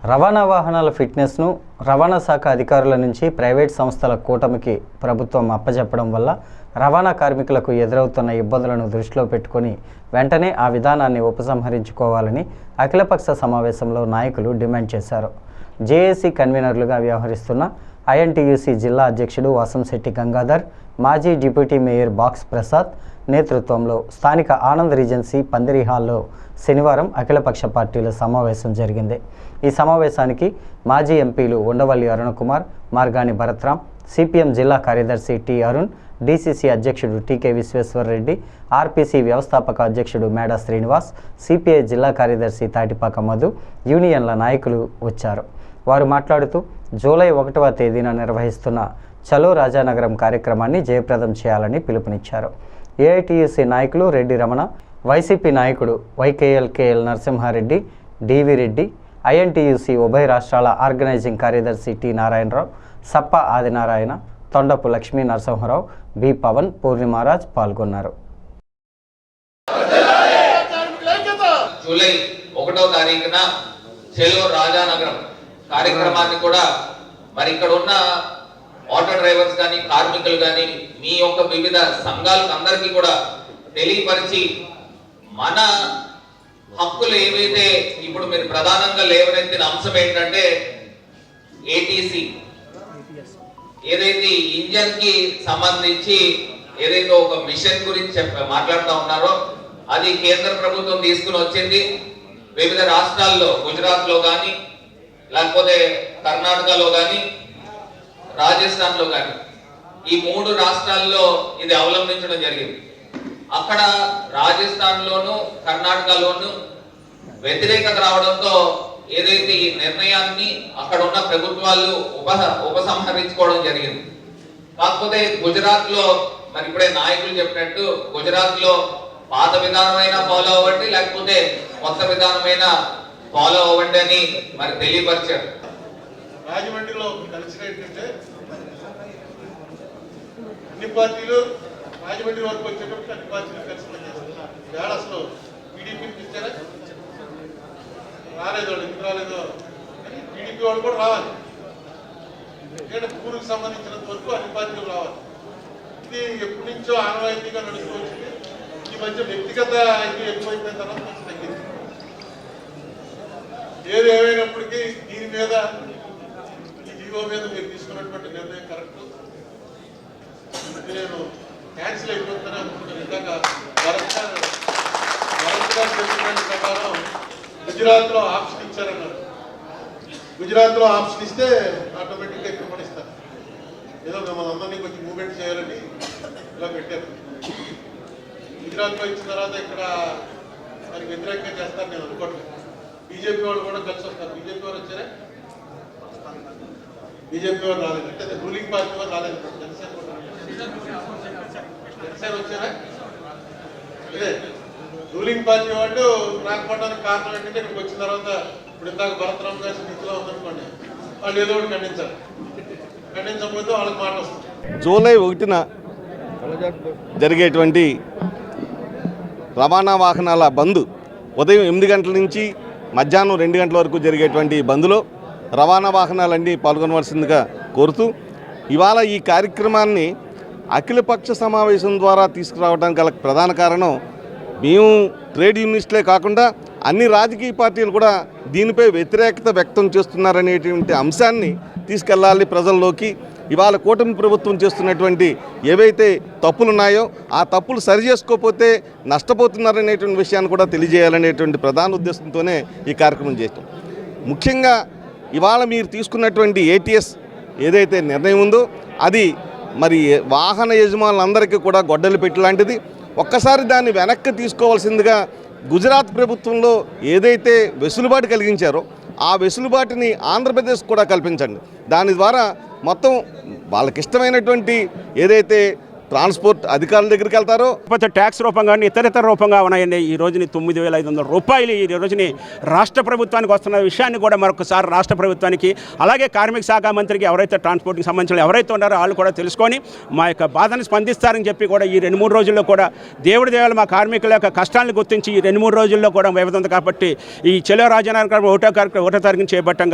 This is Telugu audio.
రవాణా వాహనాల ఫిట్నెస్ను రవాణా శాఖ అధికారుల నుంచి ప్రైవేట్ సంస్థల కూటమికి ప్రభుత్వం అప్పచెప్పడం వల్ల రవాణా కార్మికులకు ఎదురవుతున్న ఇబ్బందులను దృష్టిలో పెట్టుకొని వెంటనే ఆ విధానాన్ని ఉపసంహరించుకోవాలని అఖిలపక్ష సమావేశంలో నాయకులు డిమాండ్ చేశారు. జేఏసీ కన్వీనర్లుగా వ్యవహరిస్తున్న ఐఎన్టీయూసీ జిల్లా అధ్యక్షుడు వాసంశెట్టి గంగాధర్, మాజీ డిప్యూటీ మేయర్ బాక్స్ ప్రసాద్ నేతృత్వంలో స్థానిక ఆనంద్ రీజెన్సీ పందిరి హాల్లో శనివారం అఖిలపక్ష పార్టీల సమావేశం జరిగింది. ఈ సమావేశానికి మాజీ ఎంపీలు ఉండవల్లి అరుణకుమార్, మార్గాని భరత్రామ్, సిపిఎం జిల్లా కార్యదర్శి టి అరుణ్, డీసీసీ అధ్యక్షుడు టీకే విశ్వేశ్వరరెడ్డి, ఆర్పీసీ వ్యవస్థాపక అధ్యక్షుడు మేడా శ్రీనివాస్, సిపిఐ జిల్లా కార్యదర్శి తాటిపాక మధు, యూనియన్ల నాయకులు వచ్చారు. వారు మాట్లాడుతూ జూలై 1వ తేదీన నిర్వహిస్తున్న చలో రాజానగరం కార్యక్రమాన్ని జయప్రదం చేయాలని పిలుపునిచ్చారు. ఏఐటీయూసీ నాయకులు రెడ్డి రమణ, వైసీపీ నాయకుడు వైకేఎల్కేఎల్ నరసింహారెడ్డి, డివి రెడ్డి, ఐఎన్టీయూసీ ఉభయ రాష్ట్రాల ఆర్గనైజింగ్ కార్యదర్శి టి నారాయణరావు, సప్ప ఆదినారాయణ, తొండపు లక్ష్మీ నరసింహరావు, బి పవన్, పూర్ణిమారాజ్ పాల్గొన్నారు. జూలై 1వ తారీఖున చెలో రాజానగరం కార్యక్రమాన్ని కూడా మరి ఇక్కడ ఉన్న ఆటో డ్రైవర్స్ కానీ కార్మికులు కానీ మీ యొక్క వివిధ సంఘాలకు అందరికీ కూడా తెలియపరిచి మన హక్కులు ఏవైతే ఇప్పుడు మీరు ప్రధానంగా లేవనెత్తిన అంశం ఏంటంటే ఏటీసీ ఏదైతే ఇంజన్ కి సంబంధించి ఏదైతే ఒక మిషన్ గురించి మాట్లాడుతూ ఉన్నారో అది కేంద్ర ప్రభుత్వం తీసుకుని వచ్చింది. వివిధ రాష్ట్రాల్లో గుజరాత్ లో కానీ లేకపోతే కర్ణాటకలో కానీ రాజస్థాన్ లో కానీ ఈ 3 రాష్ట్రాల్లో ఇది అవలంబించడం జరిగింది. అక్కడ రాజస్థాన్ లోను కర్ణాటకలోను వ్యతిరేకత రావడంతో ఏదైతే ఈ నిర్ణయాన్ని అక్కడ ఉన్న ప్రభుత్వాలు ఉపసంహరించుకోవడం జరిగింది. కాకపోతే గుజరాత్ లో మరి ఇప్పుడే నాయకులు చెప్పినట్టు గుజరాత్ లో పాత విధానమైన ఫాలో అవ్వండి లేకపోతే కొత్త విధానమైన ఫాలో అవ్వండి అని మరి తెలియపరిచారు. రాజమండ్రిలో కలిసిన ఏంటంటే అన్ని పార్టీలు రాజమండ్రి వరకు వచ్చేటప్పుడు అన్ని పార్టీలు కలిసి పనిచేస్తున్నారు. వేళ అసలు టీడీపీకి ఇచ్చారా? రాలేదు. వాళ్ళు ఎందుకు రాలేదో కానీ టీడీపీ వాళ్ళు కూడా రావాలి. ఎందుకంటే ఊరికి సంబంధించినంత వరకు అన్ని పార్టీలు రావాలి. ఇది ఎప్పటి నుంచో ఆనవాయితీగా నడుస్తూ వచ్చింది. ఈ మధ్య వ్యక్తిగత ఇది ఎక్కువైపోయిన తర్వాత కొంచెం తగ్గింది. ఏది ఏమైనప్పటికీ దీని మీద జీవో మీద మీరు తీసుకున్నటువంటి నిర్ణయం కరెక్ట్. నేను క్యాన్సిల్ అయిపోతాను అనుకుంటున్నాను. ఇందాక భరత్ గారు చెప్పిన ప్రకారం గుజరాత్ లో ఆప్షన్ ఇచ్చారన్నారు. గుజరాత్ లో ఆప్షన్ ఇస్తే ఆటోమేటిక్గా ఇక్కడ కూడా ఇస్తారు. ఏదో మిమ్మల్ని అందరినీ కొంచెం మూవ్మెంట్ చేయాలని ఇలా పెట్టారు. గుజరాత్ లో ఇచ్చిన తర్వాత ఇక్కడ దానికి వ్యతిరేకంగా చేస్తారు నేను అనుకోవట్లేదు. బీజేపీ వాళ్ళు కూడా కలిసి వస్తారు. బీజేపీ వారు వచ్చారా? బీజేపీ వారు రాలేదు. అంటే రూలింగ్ పార్టీ వారు రాలేదు. జనసేన వచ్చారా? అదే రూలింగ్ పార్టీ వాళ్ళు రాకపోవడానికి కారణం ఏంటంటే ఇక్కడికి వచ్చిన తర్వాత ఇప్పుడు ఇందాక భరతరామ్ గారి స్థితిలో ఉందనుకోండి, వాళ్ళు ఏదో ఒకటి ఖండించాలి. ఖండించకపోతే వాళ్ళకి మాట వస్తుంది. జూలై 1న జరిగేటువంటి రవాణా వాహనాల బంద్ ఉదయం 8 గంటల నుంచి మధ్యాహ్నం 2 గంటల వరకు జరిగేటువంటి బంద్లో రవాణా వాహనాలన్నీ పాల్గొనవలసిందిగా కోరుతూ ఇవాళ ఈ కార్యక్రమాన్ని అఖిలపక్ష సమావేశం ద్వారా తీసుకురావడానికి గల ప్రధాన కారణం మేము ట్రేడ్ యూనియనిస్టులే కాకుండా అన్ని రాజకీయ పార్టీలు కూడా దీనిపై వ్యతిరేకత వ్యక్తం చేస్తున్నారనేటువంటి అంశాన్ని తీసుకెళ్ళాలి ప్రజల్లోకి. ఇవాళ కూటమి ప్రభుత్వం చేస్తున్నటువంటి ఏవైతే తప్పులు ఉన్నాయో ఆ తప్పులు సరి చేసుకోకపోతే నష్టపోతున్నారనేటువంటి విషయాన్ని కూడా తెలియజేయాలనేటువంటి ప్రధాన ఉద్దేశంతోనే ఈ కార్యక్రమం చేస్తాం. ముఖ్యంగా ఇవాళ మీరు తీసుకున్నటువంటి ఏటీఎస్ ఏదైతే నిర్ణయం ఉందో అది మరి వాహన యజమానులందరికీ కూడా గొడ్డలి పెట్టి లాంటిది. ఒక్కసారి దాన్ని వెనక్కి తీసుకోవాల్సిందిగా గుజరాత్ ప్రభుత్వంలో ఏదైతే వెసులుబాటు కలిగించారో ఆ వెసులుబాటుని ఆంధ్రప్రదేశ్ కూడా కల్పించండి. దాని ద్వారా మొత్తం వాళ్ళకి ఇష్టమైనటువంటి ఏదైతే ట్రాన్స్పోర్ట్ అధికారుల దగ్గరికి వెళ్తారో లేకపోతే ట్యాక్స్ రూపంగా ఇతర రూపంగా ఉన్నాయండి. ఈ రోజుని 9,500 రూపాయలు ఈ రోజుని రాష్ట్ర ప్రభుత్వానికి వస్తున్న విషయాన్ని కూడా మరొకసారి రాష్ట్ర ప్రభుత్వానికి అలాగే కార్మిక శాఖ మంత్రికి ఎవరైతే ట్రాన్స్పోర్ట్కి సంబంధించిన ఎవరైతే ఉన్నారో వాళ్ళు కూడా తెలుసుకొని మా యొక్క బాధను స్పందిస్తారని చెప్పి కూడా ఈ 2-3 రోజుల్లో కూడా దేవుడి దేవాలు మా కార్మికుల యొక్క కష్టాలను గుర్తించి ఈ 2-3 రోజుల్లో కూడా వ్యవధి ఉంది కాబట్టి ఈ చెలో రాజనగరం 1వ తారీఖున చేపట్టంగా